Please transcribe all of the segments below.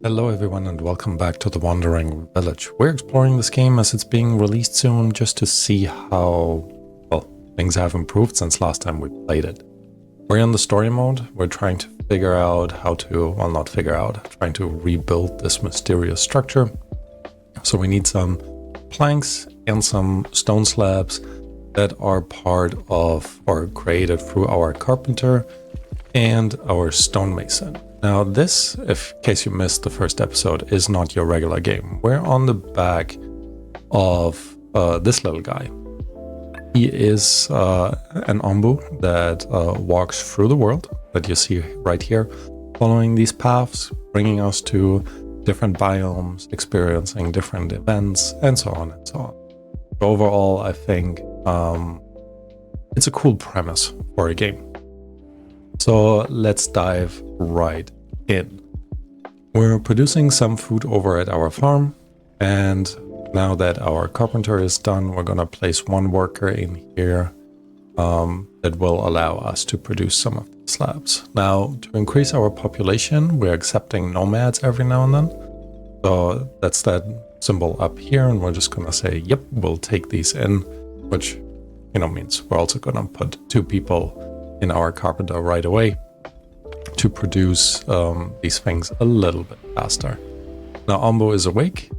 Hello everyone and welcome back to the Wandering Village. We're exploring this game as it's being released soon just to see how, well, things have improved since last time we played it. We're in the story mode. We're trying to figure out how to, well, not figure out, trying to rebuild this mysterious structure. So we need some planks and some stone slabs that are part of or created through our carpenter and our stonemason. Now this, in case you missed the first episode, is not your regular game. We're on the back of this little guy. He is an ombu that walks through the world that you see right here, following these paths, bringing us to different biomes, experiencing different events, and so on and so on. Overall, I think it's a cool premise for a game. So let's dive right in. We're producing some food over at our farm, and now that our carpenter is done, we're gonna place one worker in here that will allow us to produce some of the slabs. Now, to increase our population, we're accepting nomads every now and then. So that's that symbol up here, and we're just gonna say, yep, we'll take these in, which, you know, means we're also gonna put 2 people in our carpenter right away to produce these things a little bit faster. Now Ombo is awake.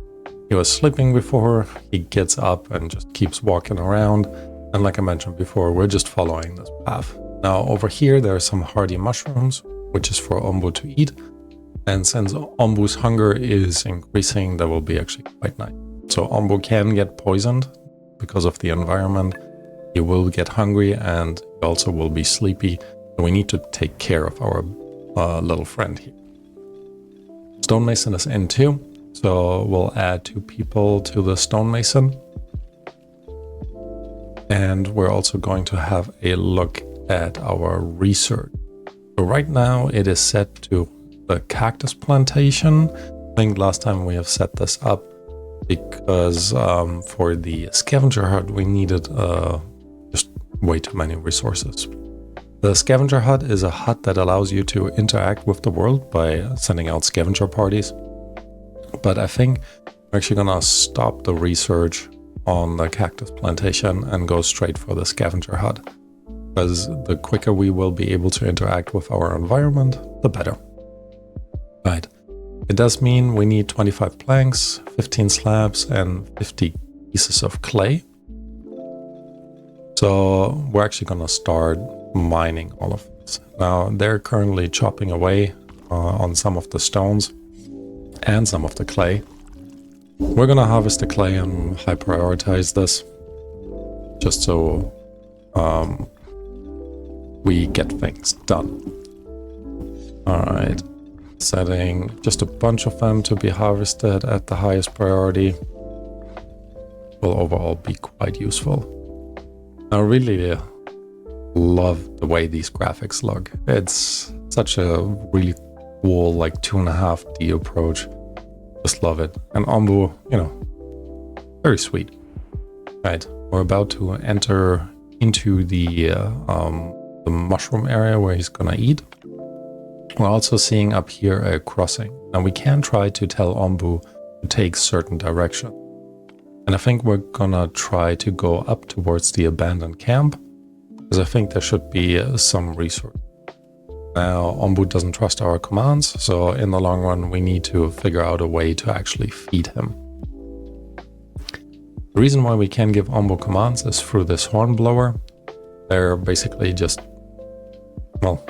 He was sleeping before. He gets up and just keeps walking around. And like I mentioned before, we're just following this path. Now over here, there are some hardy mushrooms, which is for Ombo to eat. And since Ombo's hunger is increasing, that will be actually quite nice. So Ombo can get poisoned because of the environment. He will get hungry and he also will be sleepy. So we need to take care of our little friend here. Stonemason is in too. So we'll add 2 people to the stonemason. And we're also going to have a look at our research. So right now it is set to the cactus plantation. I think last time we have set this up because for the scavenger hut we needed just way too many resources. The scavenger hut is a hut that allows you to interact with the world by sending out scavenger parties. But I think we're actually gonna stop the research on the cactus plantation and go straight for the scavenger hut. Because the quicker we will be able to interact with our environment, the better. Right. It does mean we need 25 planks, 15 slabs, and 50 pieces of clay. So we're actually going to start mining all of this. Now they're currently chopping away on some of the stones and some of the clay. We're going to harvest the clay and high prioritize this just so we get things done. All right. Setting just a bunch of them to be harvested at the highest priority will overall be quite useful. I really love the way these graphics look. It's such a really cool, like 2.5D approach. Just love it. And Ombu, you know, very sweet. Right, we're about to enter into the mushroom area where he's gonna eat. We're also seeing up here a crossing. Now we can try to tell Ombu to take certain direction. And I think we're gonna try to go up towards the abandoned camp, because I think there should be some resource. Now Ombu doesn't trust our commands, so in the long run we need to figure out a way to actually feed him. The reason why we can give Ombu commands is through this horn blower. They're basically just, well,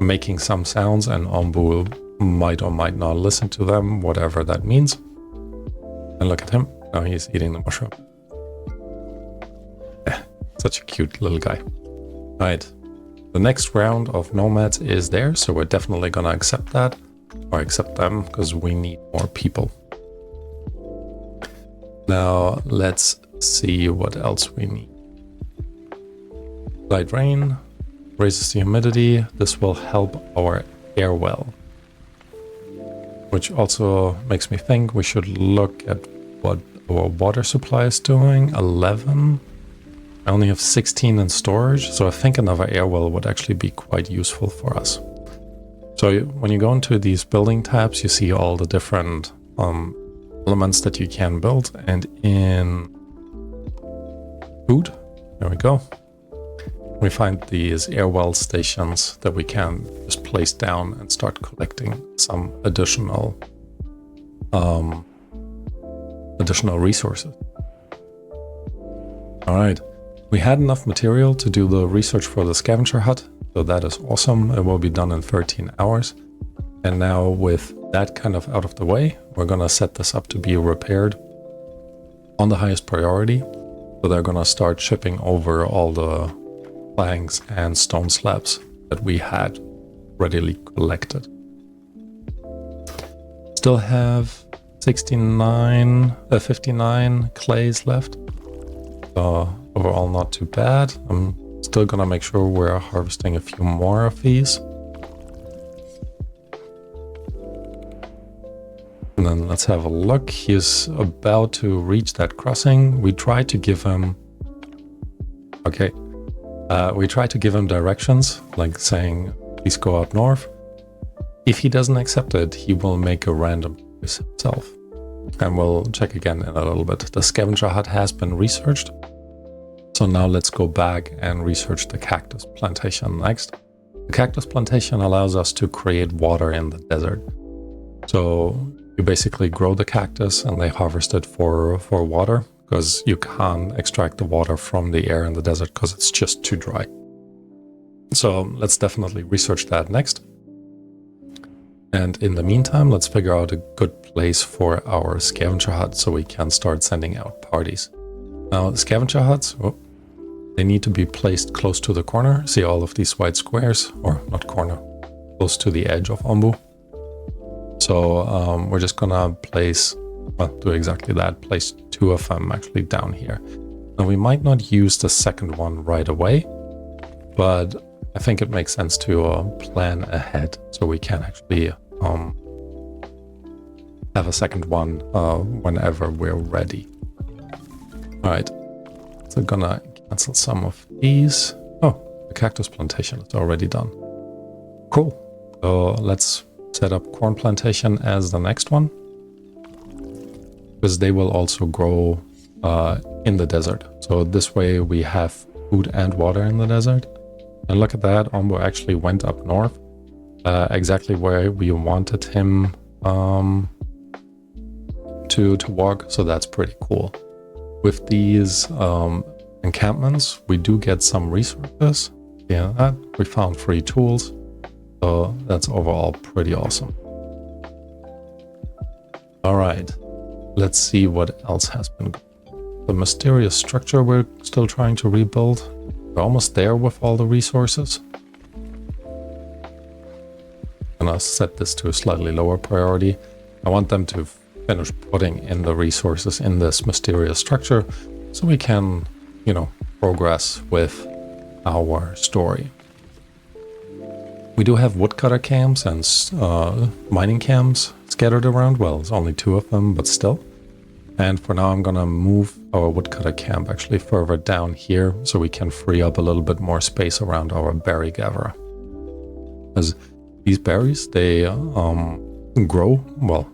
making some sounds, and Ombu might or might not listen to them, whatever that means. And look at him. Now he's eating the mushroom. Such a cute little guy. Right. The next round of nomads is there, so we're definitely gonna accept that, or accept them, because we need more people. Now let's see what else we need. Light rain raises the humidity. This will help our air well. Which also makes me think we should look at what our water supply is doing. 11. I only have 16 in storage, so I think another air well would actually be quite useful for us. So when you go into these building tabs, you see all the different elements that you can build. And in food, there we go, we find these air well stations that we can just place down and start collecting some additional resources. All right, we had enough material to do the research for the scavenger hut, so that is awesome. It will be done in 13 hours. And now with that kind of out of the way, we're gonna set this up to be repaired on the highest priority. So they're gonna start shipping over all the planks and stone slabs that we had readily collected. Still have 59 clays left. So overall not too bad. I'm still gonna make sure we're harvesting a few more of these. And then let's have a look. He's about to reach that crossing. We try to give him... Okay. We try to give him directions, like saying, please go up north. If he doesn't accept it, he will make a random choice himself. And we'll check again in a little bit. The scavenger hut has been researched. So now let's go back and research the cactus plantation next. The cactus plantation allows us to create water in the desert. So you basically grow the cactus and they harvest it for water, because you can't extract the water from the air in the desert because it's just too dry. So let's definitely research that next. And in the meantime, let's figure out a good place for our scavenger hut so we can start sending out parties. Now, scavenger huts, they need to be placed close to the corner. See all of these white squares, or not corner, close to the edge of Ombu. So we're just gonna place, well, do exactly that, place 2 of them actually down here. Now we might not use the second one right away, but I think it makes sense to plan ahead so we can actually have a second one whenever we're ready. All right, so I'm gonna cancel some of these. Oh, the cactus plantation is already done. Cool. So let's set up corn plantation as the next one, because they will also grow in the desert. So this way we have food and water in the desert. And look at that, Ombo actually went up north, exactly where we wanted him to walk. So that's pretty cool. With these encampments, we do get some resources. Yeah, we found free tools. So that's overall pretty awesome. All right, let's see what else has been going. The mysterious structure we're still trying to rebuild. We're almost there with all the resources. I'm gonna set this to a slightly lower priority. I want them to finish putting in the resources in this mysterious structure so we can, you know, progress with our story. We do have woodcutter camps and mining camps scattered around. Well, there's only 2 of them, but still. And for now, I'm gonna move our woodcutter camp actually further down here so we can free up a little bit more space around our berry gatherer. Because these berries, they grow, well,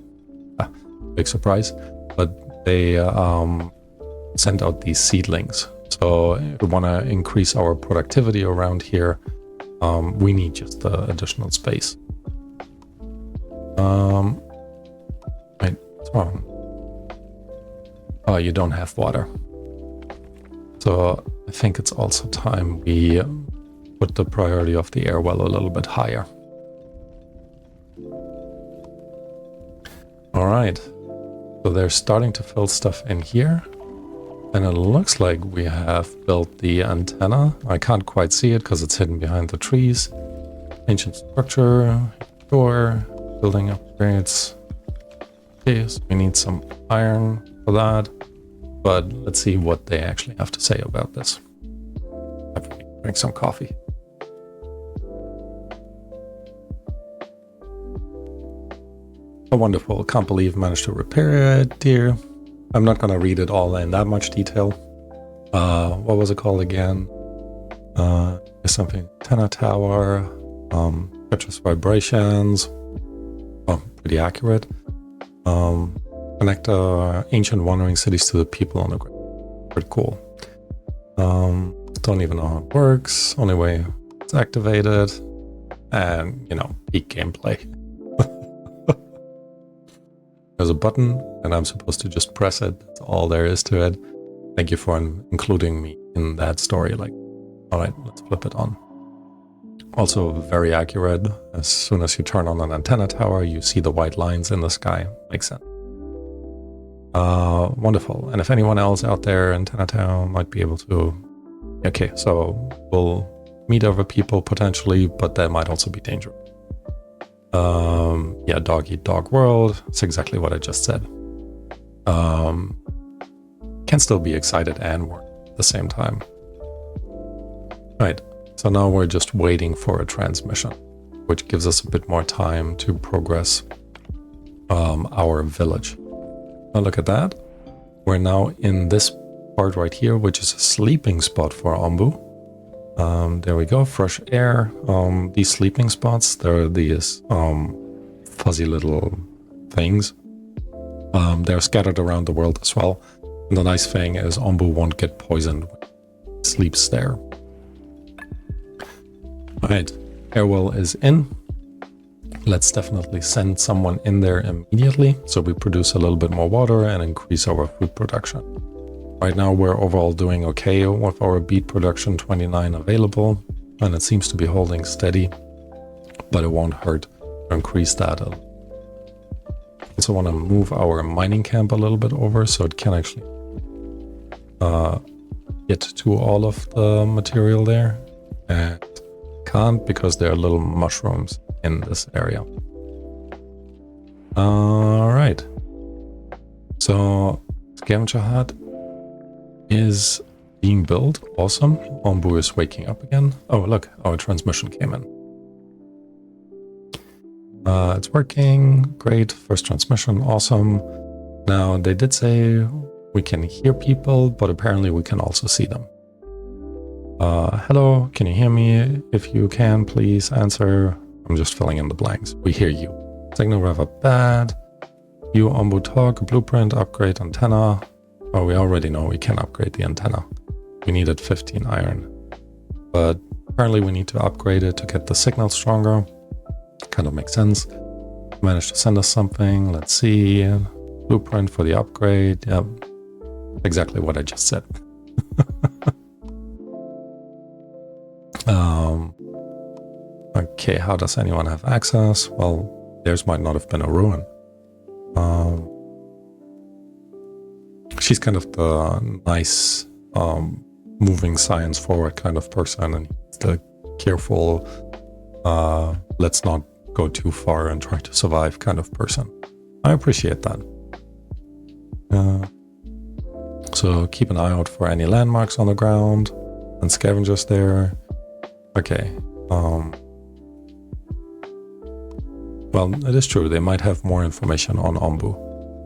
big surprise, but they send out these seedlings. So if we wanna increase our productivity around here, we need just the additional space. Wait, what's wrong? Oh, you don't have water. So I think it's also time we put the priority of the air well a little bit higher. All right, so they're starting to fill stuff in here. And it looks like we have built the antenna. I can't quite see it because it's hidden behind the trees. Ancient structure, door, building upgrades. Okay, so we need some iron for that. But let's see what they actually have to say about this. I have to drink some coffee. Oh, wonderful. Can't believe I managed to repair it, dear. I'm not going to read it all in that much detail. What was it called again? Something antenna tower. Catches vibrations. Oh, pretty accurate. Connect ancient wandering cities to the people on the ground. Pretty cool. Don't even know how it works. Only way it's activated. And, you know, peak gameplay. There's a button, and I'm supposed to just press it. That's all there is to it. Thank you for including me in that story. Like, all right, let's flip it on. Also very accurate. As soon as you turn on an antenna tower, you see the white lines in the sky. Makes sense. Wonderful. And if anyone else out there in Antenna Town might be able to... Okay, so we'll meet other people potentially, but that might also be dangerous. Yeah, dog eat dog world. It's exactly what I just said. Can still be excited and work at the same time. Right, so now we're just waiting for a transmission, which gives us a bit more time to progress our village. Now look at that. We're now in this part right here, which is a sleeping spot for Ombu. There we go, fresh air. These sleeping spots, they're these fuzzy little things. They're scattered around the world as well. And the nice thing is Ombu won't get poisoned when he sleeps there. Alright, airwell is in. Let's definitely send someone in there immediately so we produce a little bit more water and increase our food production. Right now we're overall doing okay with our beet production, 29 available, and it seems to be holding steady, but it won't hurt to increase that a little. Also want to move our mining camp a little bit over so it can actually get to all of the material there, and can't because there are little mushrooms in this area. Alright, so Scavenger hut is being built. Awesome. Ombu is waking up again. Oh, look, our transmission came in. It's working. Great. First transmission. Awesome. Now, they did say we can hear people, but apparently we can also see them. Hello, can you hear me? If you can, please answer. I'm just filling in the blanks. We hear you. Signal rather bad. You Ombu talk. Blueprint. Upgrade antenna. Oh, we already know we can upgrade the antenna. We needed 15 iron. But apparently we need to upgrade it to get the signal stronger. Kind of makes sense. Managed to send us something. Let's see. Blueprint for the upgrade. Yep. Exactly what I just said. Okay, how does anyone have access? Well, theirs might not have been a ruin. She's kind of the nice, moving science forward kind of person, and he's the careful, let's not go too far and try to survive kind of person. I appreciate that. So keep an eye out for any landmarks on the ground and scavengers there. Okay. Well, it is true. They might have more information on Ombu.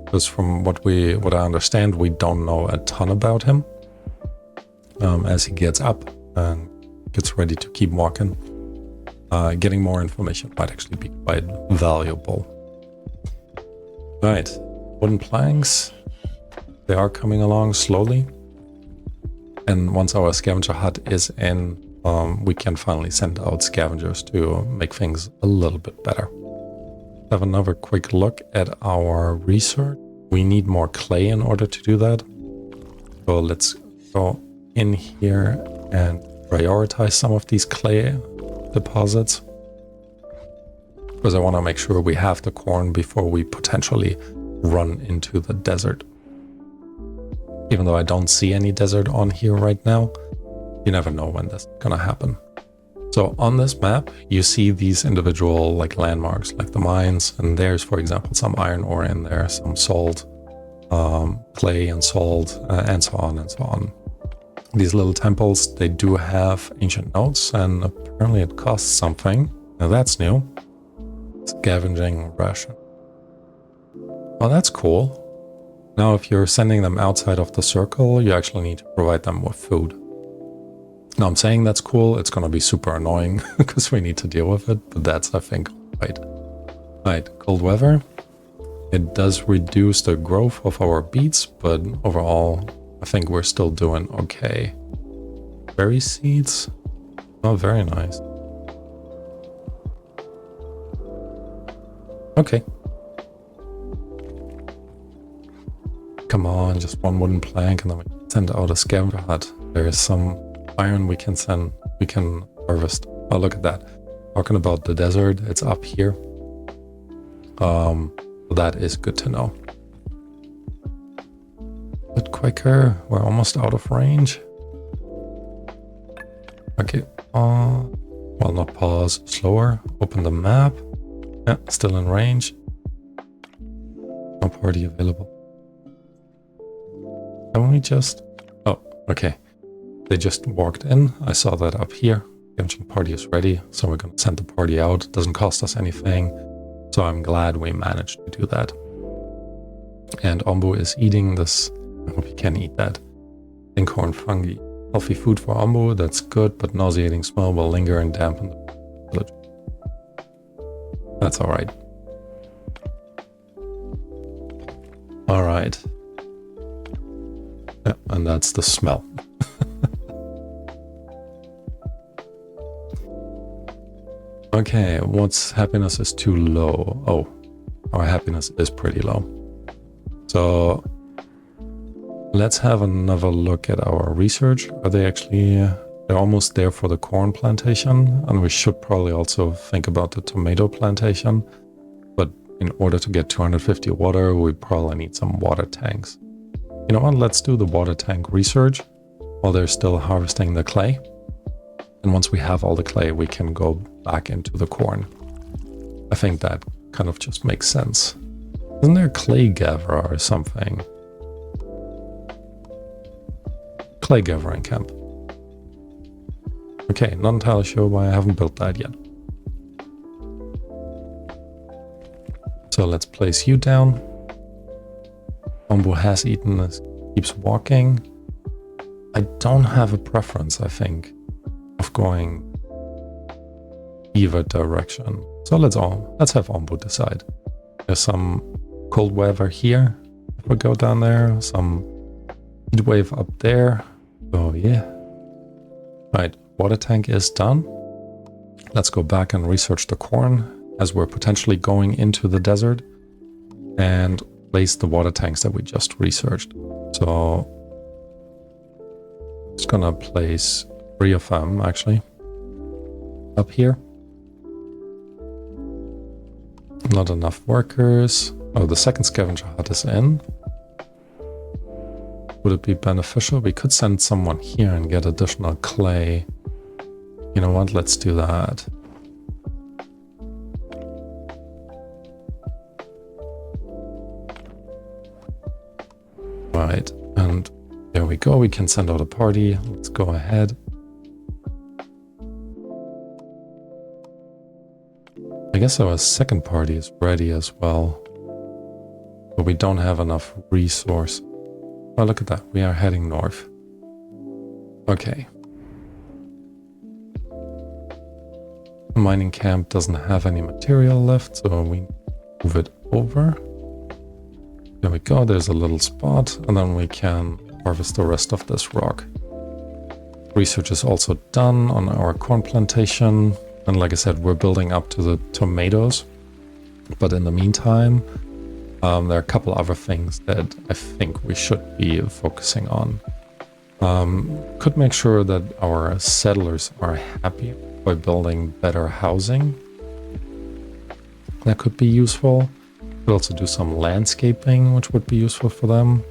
Because from what I understand, we don't know a ton about him. As he gets up and gets ready to keep walking, getting more information might actually be quite valuable. Right, wooden planks. They are coming along slowly. And once our scavenger hut is in, we can finally send out scavengers to make things a little bit better. Have another quick look at our research. We need more clay in order to do that. So let's go in here and prioritize some of these clay deposits. Because I want to make sure we have the corn before we potentially run into the desert. Even though I don't see any desert on here right now, you never know when that's gonna happen. So on this map, you see these individual like landmarks, like the mines, and there's, for example, some iron ore in there, some salt, clay and salt, and so on and so on. These little temples, they do have ancient notes, and apparently it costs something. Now that's new. Scavenging ration. Well, that's cool. Now, if you're sending them outside of the circle, you actually need to provide them with food. Now I'm saying that's cool. It's going to be super annoying because we need to deal with it. But that's, I think, right. Right, cold weather. It does reduce the growth of our beets, but overall, I think we're still doing okay. Berry seeds. Oh, very nice. Okay. Come on, just one wooden plank and then we send out a scavenger hut. There is some iron we can harvest. Oh, look at that. Talking about the desert, it's up here. That is good to know. A bit quicker, we're almost out of range. Okay, well, not pause, slower, open the map. Yeah, still in range. No party available. Can we just... Oh, okay. They just walked in. I saw that up here. Scavenger party is ready, so we're going to send the party out. Doesn't cost us anything, so I'm glad we managed to do that. And Ombu is eating this. I hope he can eat that. Inkhorn fungi. Healthy food for Ombu, that's good, but nauseating smell will linger and dampen the village. That's alright. Alright. Yeah, and that's the smell. Okay, what's happiness is too low? Oh, our happiness is pretty low. So let's have another look at our research. Are they actually... they're almost there for the corn plantation, and we should probably also think about the tomato plantation. But in order to get 250 water, we probably need some water tanks. You know what, let's do the water tank research while they're still harvesting the clay. And once we have all the clay, we can go back into the corn. I think that kind of just makes sense. Isn't there a clay gatherer or something? Clay gathering camp. Okay, not entirely sure why I haven't built that yet. So let's place you down. Ombu has eaten this, keeps walking. I don't have a preference, I think, of going either direction. So let's have Ombu decide. There's some cold weather here. If we go down there, some heat wave up there. Oh yeah. Right, water tank is done. Let's go back and research the corn as we're potentially going into the desert and place the water tanks that we just researched. So just gonna place 3 of them actually up here. Not enough workers. Oh, the second scavenger hut is in. Would it be beneficial? We could send someone here and get additional clay. You know what? Let's do that. Right, and there we go. We can send out a party. Let's go ahead. I guess our second party is ready as well. But we don't have enough resource. Oh, look at that. We are heading north. Okay. The mining camp doesn't have any material left, so we move it over. There we go. There's a little spot, and then we can harvest the rest of this rock. Research is also done on our corn plantation. And like I said, we're building up to the tomatoes. But in the meantime, there are a couple other things that I think we should be focusing on. Could make sure that our settlers are happy by building better housing. That could be useful. Could also do some landscaping, which would be useful for them.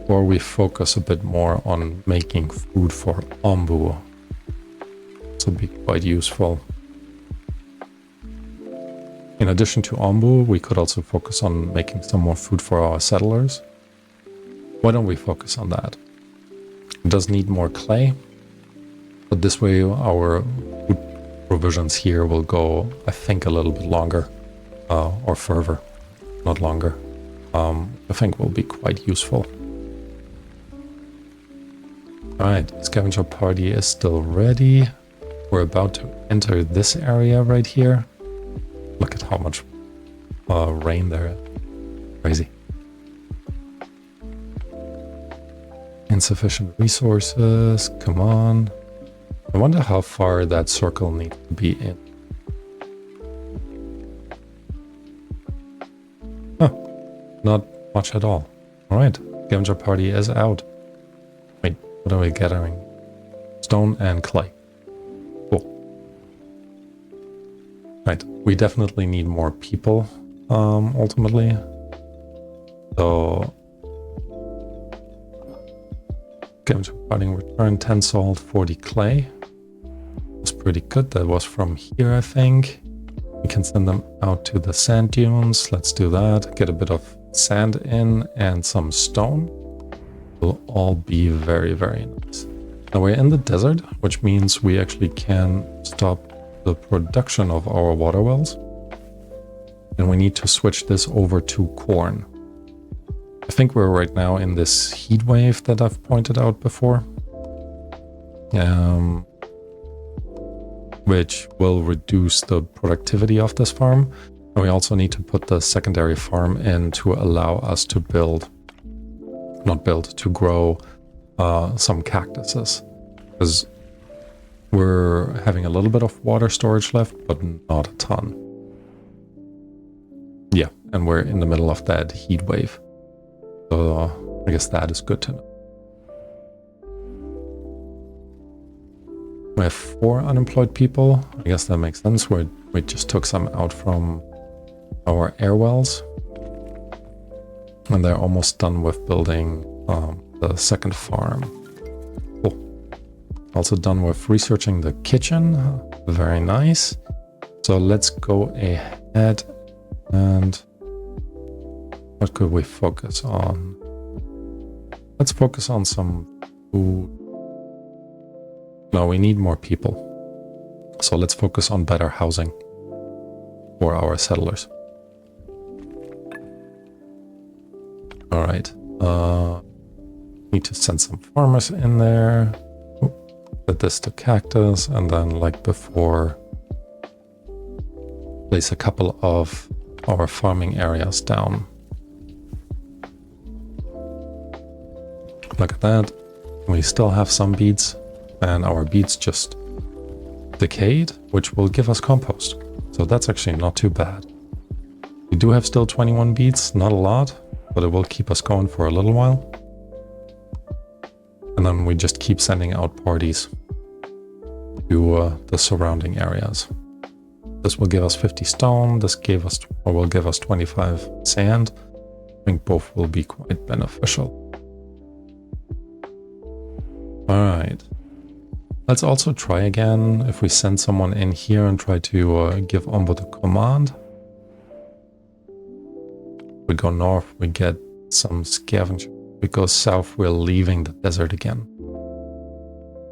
Or we focus a bit more on making food for Ombu. This would be quite useful. In addition to Ombu, we could also focus on making some more food for our settlers. Why don't we focus on that? It does need more clay, but this way our food provisions here will go, I think, a little bit longer, or further, not longer. I think will be quite useful. Alright, scavenger party is still ready. We're about to enter this area right here. Look at how much rain there is. Crazy. Insufficient resources. Come on. I wonder how far that circle needs to be in. Huh. Not much at all. Alright. Scavenger party is out. Wait, what are we gathering? Stone and clay. Cool. Right. We definitely need more people, ultimately. So scavenger party return 10 salt, 40 clay. That's pretty good. That was from here, I think. We can send them out to the sand dunes. Let's do that. Get a bit of sand in and some stone. Will all be very, very nice. Now we're in the desert, which means we actually can stop the production of our water wells. And we need to switch this over to corn. I think we're right now in this heat wave that I've pointed out before. Which will reduce the productivity of this farm. And we also need to put the secondary farm in to allow us to to grow some cactuses. Because we're having a little bit of water storage left, but not a ton. Yeah, and we're in the middle of that heat wave. So I guess that is good to know. We have 4 unemployed people. I guess that makes sense. We just took some out from our air wells. And they're almost done with building the second farm. Cool. Also done with researching the kitchen. Very nice. So let's go ahead and... what could we focus on? Let's focus on some food. No, we need more people. So let's focus on better housing for our settlers. Alright. Need to send some farmers in there. Put this to cactus, and then, like before, place a couple of our farming areas down. Look at that. We still have some beets, and our beets just decayed, which will give us compost. So that's actually not too bad. We do have still 21 beets, not a lot, but it will keep us going for a little while. And then we just keep sending out parties to the surrounding areas. This will give us 50 stone, this will give us 25 sand. I think both will be quite beneficial. Alright. Let's also try again if we send someone in here and try to give onboard a command. We go north, we get some scavenger. We go south, we're leaving the desert again.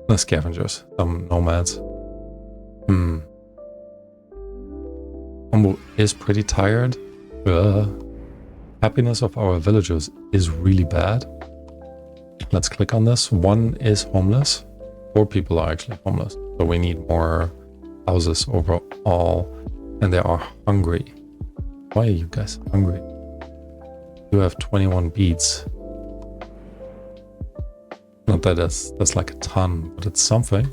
The scavengers, some nomads. Ombu is pretty tired. Happiness of our villagers is really bad. Let's click on this. 1 is homeless. 4 people are actually homeless. So we need more houses overall. And they are hungry. Why are you guys hungry? You have 21 beets. Not that that's like a ton, but it's something.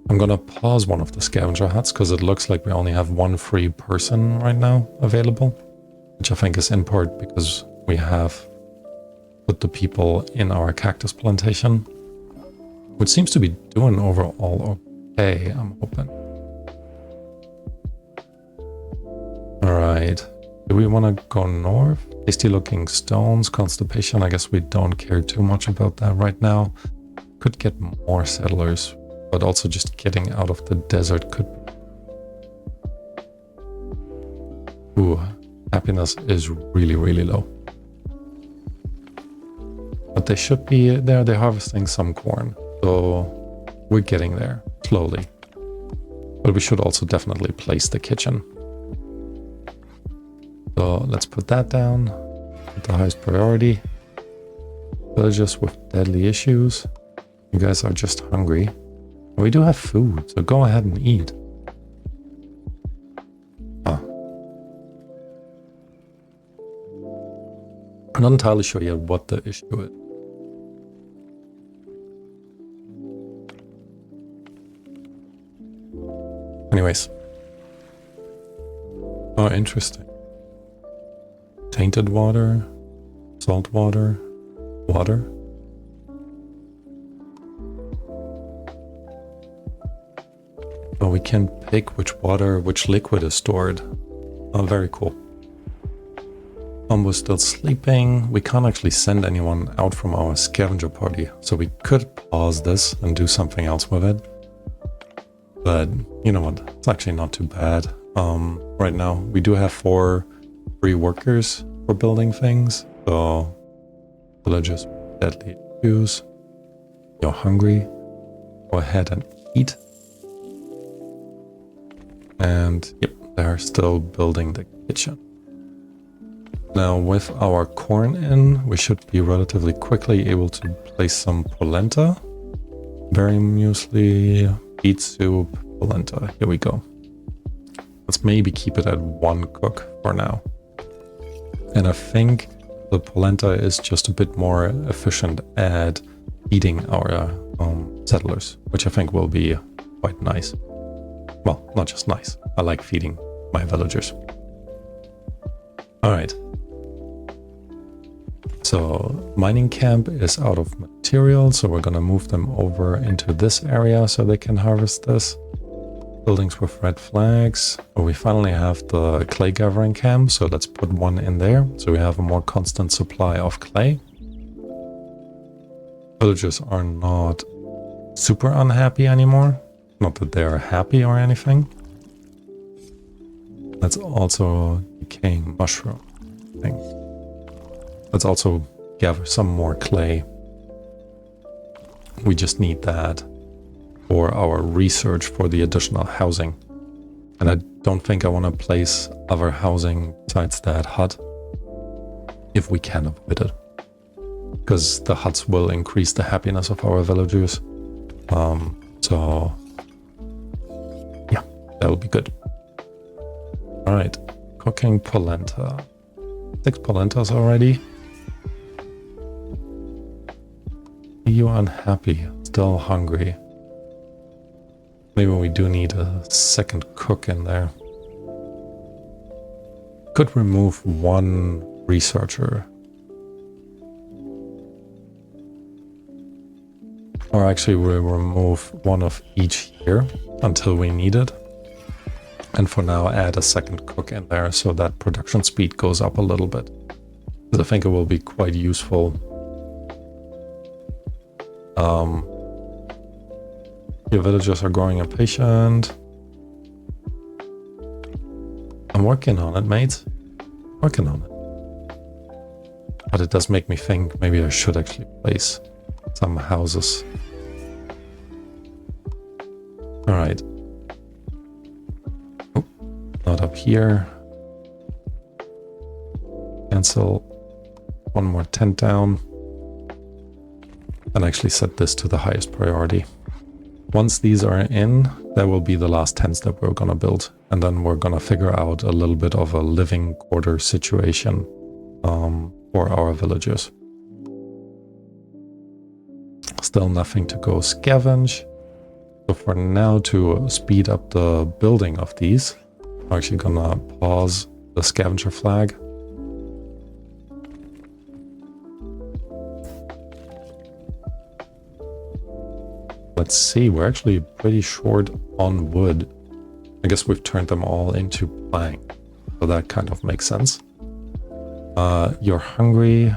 I'm gonna pause one of the scavenger huts because it looks like we only have 1 free person right now available. Which I think is in part because we have put the people in our cactus plantation. Which seems to be doing overall okay, I'm hoping. Alright. Do we want to go north? Tasty looking stones, constipation. I guess we don't care too much about that right now. Could get more settlers, but also just getting out of the desert could... Ooh, happiness is really, really low. But they should be there. They're harvesting some corn. So we're getting there slowly. But we should also definitely place the kitchen. So let's put that down at the highest priority. Villagers with deadly issues. You guys are just hungry. We do have food, so go ahead and eat. Ah. I'm not entirely sure yet what the issue is. Anyways. Oh, interesting. Tainted water, salt water, water. Oh, we can pick which liquid is stored. Oh, very cool. Combo's still sleeping. We can't actually send anyone out from our scavenger party, so we could pause this and do something else with it. But you know what? It's actually not too bad. Right now we do have 4 free workers for building things. So villagers with deadly issues. You're hungry. Go ahead and eat. And yep, they're still building the kitchen. Now with our corn in, we should be relatively quickly able to place some polenta. Berry muesli, beet soup, polenta. Here we go. Let's maybe keep it at 1 cook for now. And I think the polenta is just a bit more efficient at feeding our settlers, which I think will be quite nice. Well, not just nice. I like feeding my villagers. Alright. So, mining camp is out of material, so we're gonna move them over into this area so they can harvest this. Buildings with red flags. Oh, we finally have the clay gathering camp, so let's put one in there so we have a more constant supply of clay. Villagers are not super unhappy anymore. Not that they're happy or anything. Let's also decaying mushroom thing. Let's also gather some more clay. We just need that for our research for the additional housing. And I don't think I want to place other housing besides that hut if we can avoid it. Because the huts will increase the happiness of our villagers. So yeah, that'll be good. Alright, cooking polenta. 6 polentas already. Are you unhappy? Still hungry? Maybe we do need a second cook in there. Could remove 1 researcher. Or actually we'll remove 1 of each here until we need it. And for now add a second cook in there so that production speed goes up a little bit. Because I think it will be quite useful. Your villagers are growing impatient. I'm working on it, mate. Working on it. But it does make me think maybe I should actually place some houses. Alright. Oh, not up here. Cancel. 1 more tent down. And actually set this to the highest priority. Once these are in, that will be the last tents that we're gonna build. And then we're gonna figure out a little bit of a living quarter situation for our villagers. Still nothing to go scavenge. So for now, to speed up the building of these, I'm actually gonna pause the scavenger flag. Let's see, we're actually pretty short on wood. I guess we've turned them all into plank, so that kind of makes sense. You're hungry.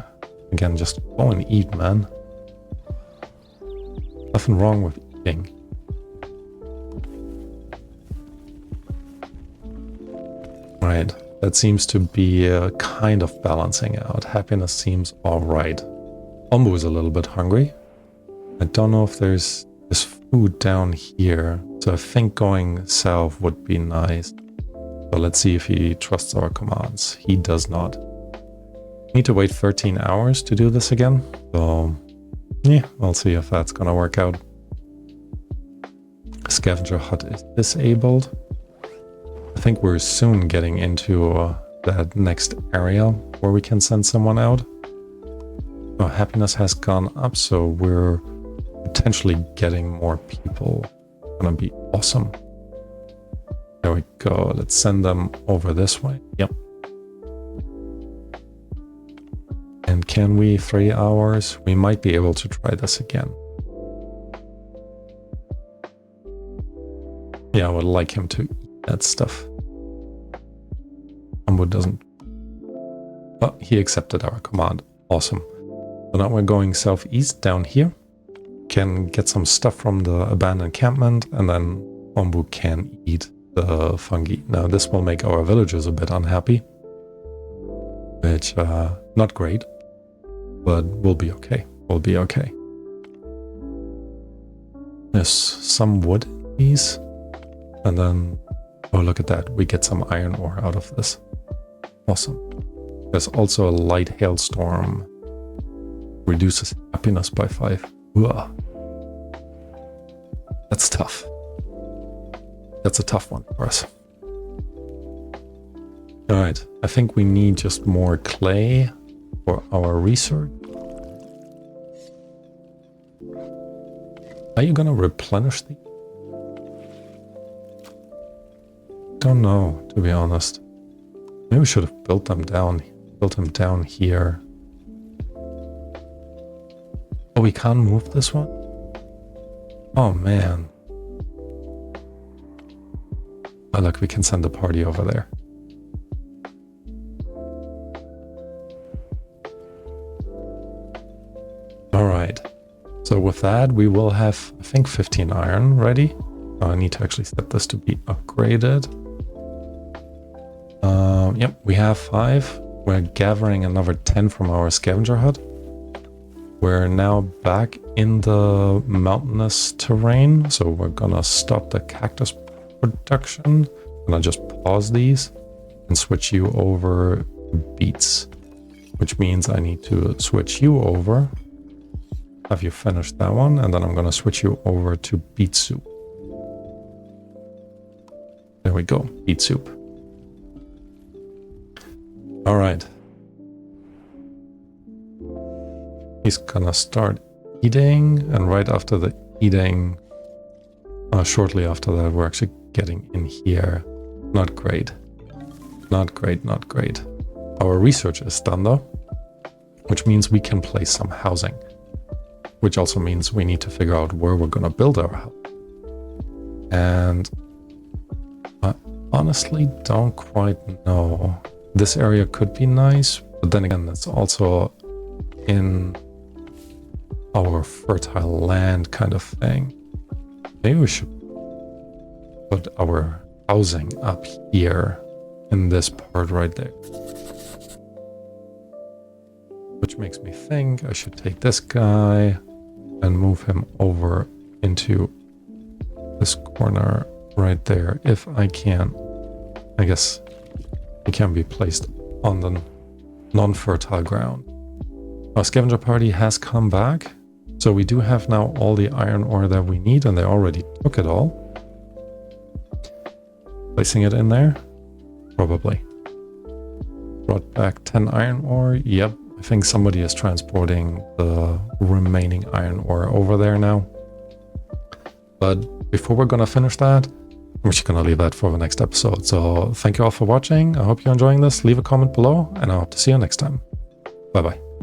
Again, just go and eat, man. Nothing wrong with eating. Right, that seems to be kind of balancing out. Happiness seems alright. Ombu is a little bit hungry. I don't know if there's food down here, so I think going south would be nice. So let's see if he trusts our commands. He does not. Need to wait 13 hours to do this again. So yeah, we'll see if that's gonna work out. Scavenger hut is disabled. I think we're soon getting into that next area where we can send someone out. Oh, happiness has gone up, so we're potentially getting more people. Gonna be awesome. There we go. Let's send them over this way. Yep. And can we 3 hours? We might be able to try this again. Yeah, I would like him to eat that stuff. Umbo doesn't. Oh, he accepted our command. Awesome. So now we're going southeast down here. Can get some stuff from the abandoned encampment, and then Ombu can eat the fungi. Now this will make our villagers a bit unhappy, which not great, but we'll be okay. We'll be okay. There's some wood in these, and then oh, look at that, we get some iron ore out of this. Awesome. There's also a light hailstorm. Reduces happiness by 5. Ugh. That's tough. That's a tough one for us. Alright, I think we need just more clay for our research. Are you gonna replenish these? Don't know, to be honest. Maybe we should have built them down here. Oh, we can't move this one? Oh man. Oh look, we can send the party over there. Alright. So with that, we will have, I think, 15 iron ready. I need to actually set this to be upgraded. Yep, we have 5. We're gathering another 10 from our scavenger hut. We're now back in the mountainous terrain, so we're gonna stop the cactus production. I'm gonna just pause these and switch you over to beets, which means I need to switch you over. Have you finished that one? And then I'm gonna switch you over to beet soup. There we go, beet soup. All right. He's gonna start eating, and right after the eating, shortly after that, we're actually getting in here. Not great. Not great, not great. Our research is done though, which means we can place some housing, which also means we need to figure out where we're gonna build our house. And I honestly don't quite know. This area could be nice, but then again, it's also in our fertile land kind of thing. Maybe we should put our housing up here in this part right there. Which makes me think I should take this guy and move him over into this corner right there if I can. I guess he can be placed on the non-fertile ground. Our scavenger party has come back, so we do have now all the iron ore that we need, and they already took it all. Placing it in there? Probably. Brought back 10 iron ore. Yep, I think somebody is transporting the remaining iron ore over there now. But before we're gonna finish that, I'm just gonna leave that for the next episode. So thank you all for watching. I hope you're enjoying this. Leave a comment below, and I hope to see you next time. Bye bye.